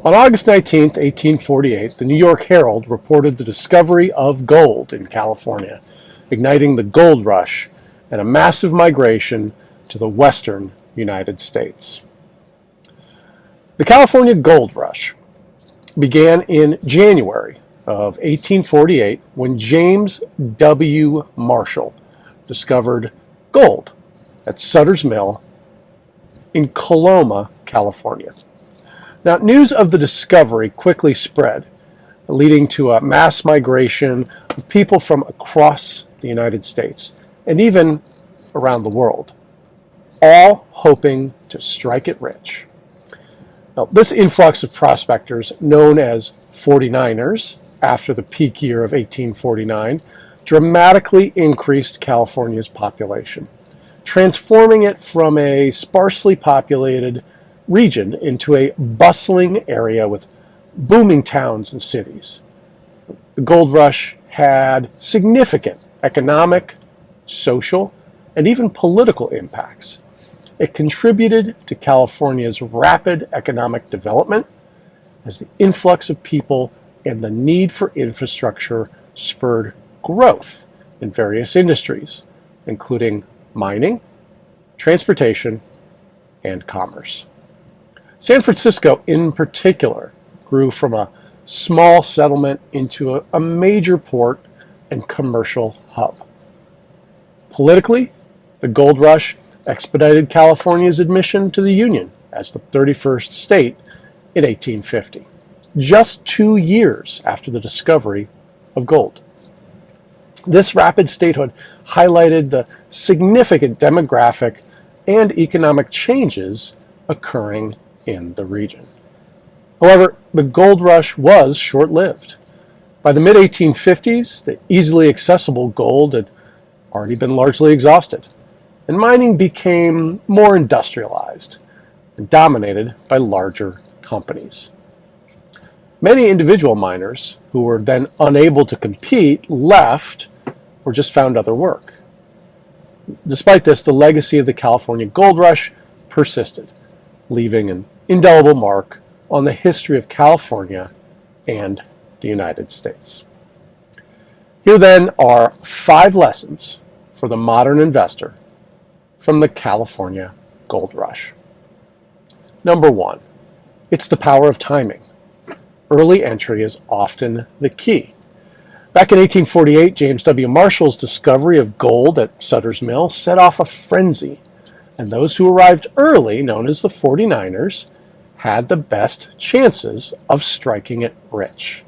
On August 19, 1848, the New York Herald reported the discovery of gold in California, igniting the gold rush and a massive migration to the western United States. The California Gold Rush began in January of 1848 when James W. Marshall discovered gold at Sutter's Mill in Coloma, California. Now, news of the discovery quickly spread, leading to a mass migration of people from across the United States and even around the world, all hoping to strike it rich. Now, this influx of prospectors, known as 49ers, after the peak year of 1849, dramatically increased California's population, transforming it from a sparsely populated region into a bustling area with booming towns and cities. The gold rush had significant economic, social, and even political impacts. It contributed to California's rapid economic development as the influx of people and the need for infrastructure spurred growth in various industries, including mining, transportation, and commerce. San Francisco, in particular, grew from a small settlement into a major port and commercial hub. Politically, the gold rush expedited California's admission to the Union as the 31st state in 1850, just 2 years after the discovery of gold. This rapid statehood highlighted the significant demographic and economic changes occurring in the region. However, the gold rush was short-lived. By the mid-1850s, the easily accessible gold had already been largely exhausted, and mining became more industrialized and dominated by larger companies. Many individual miners who were then unable to compete left or just found other work. Despite this, the legacy of the California Gold Rush persisted, leaving an indelible mark on the history of California and the United States. Here then are 5 lessons for the modern investor from the California Gold Rush. Number 1, it's the power of timing. Early entry is often the key. Back in 1848, James W. Marshall's discovery of gold at Sutter's Mill set off a frenzy, and those who arrived early, known as the 49ers, had the best chances of striking it rich.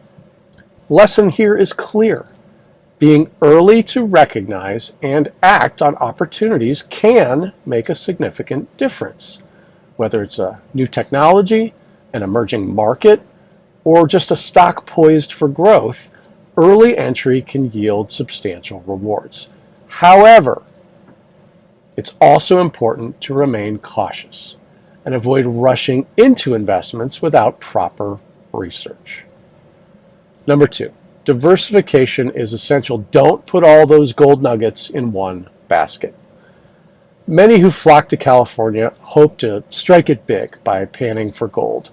Lesson here is clear. Being early to recognize and act on opportunities can make a significant difference. Whether it's a new technology, an emerging market, or just a stock poised for growth, early entry can yield substantial rewards. However, it's also important to remain cautious and avoid rushing into investments without proper research. Number 2, diversification is essential. Don't put all those gold nuggets in one basket. Many who flock to California hope to strike it big by panning for gold,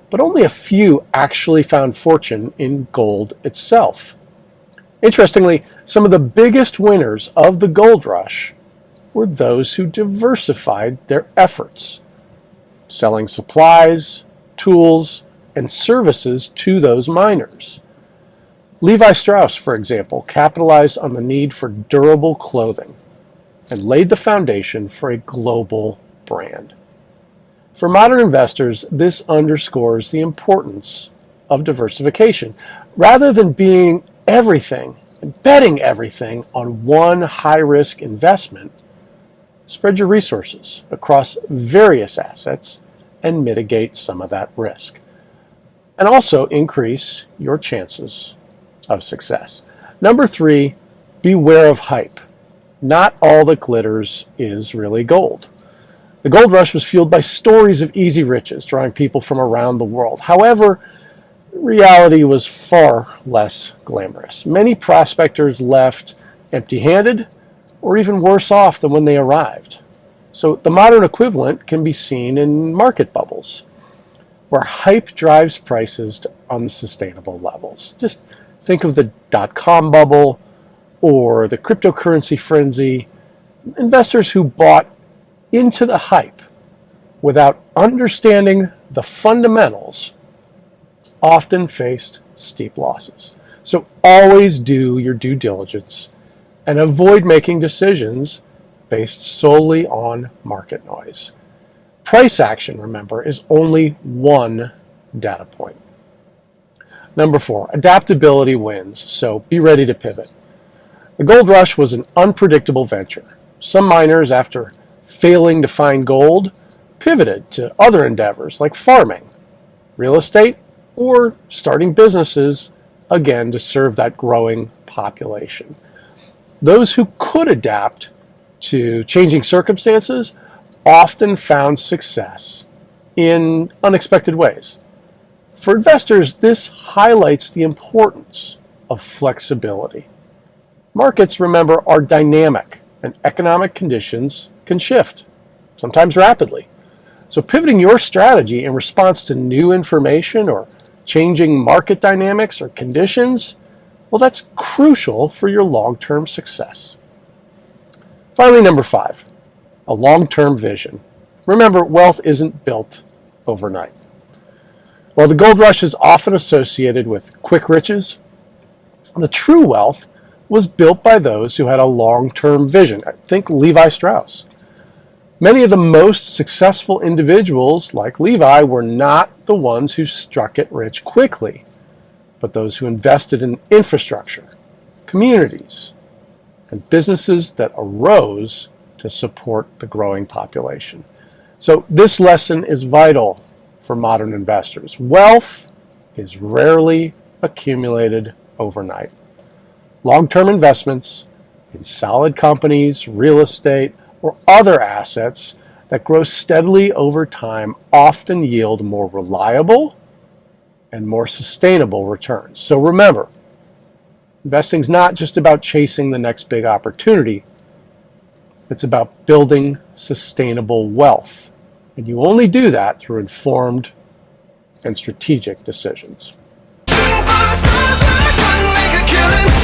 but only a few actually found fortune in gold itself. Interestingly, some of the biggest winners of the gold rush were those who diversified their efforts, selling supplies, tools, and services to those miners. Levi Strauss, for example, capitalized on the need for durable clothing and laid the foundation for a global brand. For modern investors, this underscores the importance of diversification. Rather than being everything and betting everything on one high-risk investment, spread your resources across various assets and mitigate some of that risk. And also increase your chances of success. Number 3, beware of hype. Not all that glitters is really gold. The gold rush was fueled by stories of easy riches, drawing people from around the world. However, reality was far less glamorous. Many prospectors left empty-handed or even worse off than when they arrived. So the modern equivalent can be seen in market bubbles. where hype drives prices to unsustainable levels. Just think of the dot-com bubble or the cryptocurrency frenzy. Investors who bought into the hype without understanding the fundamentals often faced steep losses. So always do your due diligence and avoid making decisions based solely on market noise. Price action, remember, is only one data point. Number 4, adaptability wins, so be ready to pivot. The gold rush was an unpredictable venture. Some miners, after failing to find gold, pivoted to other endeavors like farming, real estate, or starting businesses, again, to serve that growing population. Those who could adapt to changing circumstances often found success in unexpected ways. For investors, this highlights the importance of flexibility. Markets, remember, are dynamic, and economic conditions can shift, sometimes rapidly. So pivoting your strategy in response to new information or changing market dynamics or conditions, well, that's crucial for your long-term success. Finally, number 5, a long-term vision. Remember, wealth isn't built overnight. While the gold rush is often associated with quick riches, the true wealth was built by those who had a long-term vision. Think Levi Strauss. Many of the most successful individuals, like Levi, were not the ones who struck it rich quickly, but those who invested in infrastructure, communities, and businesses that arose to support the growing population. So this lesson is vital for modern investors. Wealth is rarely accumulated overnight. Long-term investments in solid companies, real estate, or other assets that grow steadily over time often yield more reliable and more sustainable returns. So remember, investing is not just about chasing the next big opportunity. It's about building sustainable wealth. And you only do that through informed and strategic decisions. Shooting for the stars, but I couldn't make a killing.